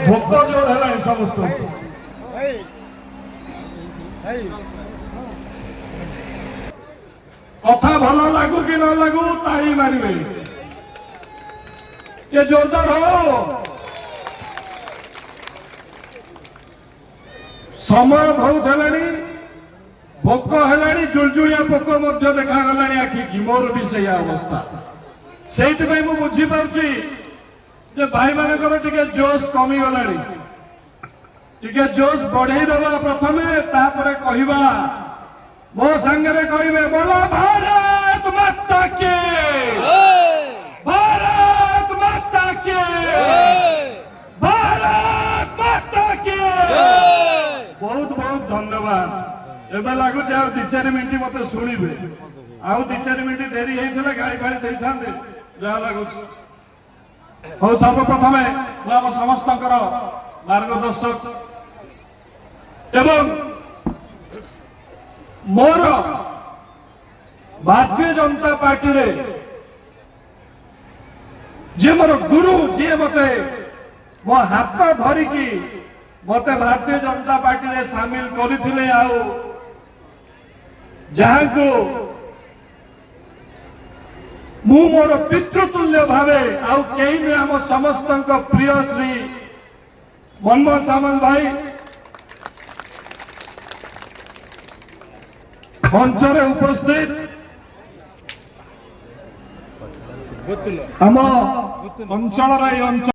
ভোক জোর হেলানি সমস্ত কথা ভাল লাগু কি ন লাগু তাই মারিবে কে জোরদার হো সময় বহুত হেলানি ভোক হেলানি জুলজুলিয়া পোক মধ্যে দেখাগলানি আখি কি মোর বি সেই অবস্থা সেইপাই মু বুঝিপারছি যে ভাই মানকর টিকে জোশ কমি গলানি টিকে জোশ বঢ়াই দেবা প্রথমে তারপরে কহিবা মো সাঙ্গরে কহিবে বলো ভারত মাতা কে ভারত মাতা কে ভারত মাতা কে বহুত বহুত ধন্যবাদ এবে লাগুছে আর 2-4 মিনিট মতে শুনিবে আর 2-4 মিনিট দেরি হয়েছিল গাড়ি ফাড়ি দিয়ে যা লাগুছে হো সর্বপ্রথমে আম সমস্তଙ୍କର মার্গদর্শক এবং মোর भारतीय जनता पार्टी रे जे मोर गुरु जी मते मो हाथ धरिकी मते भारतीय जनता पार्टी रे शामिल करथिले आउ जहां को मु मोर पितृतुल्य भावे आउ केही न हम समस्त प्रिय श्री मनमोहन सामल भाई मंचरे उपस्थित आम अंचल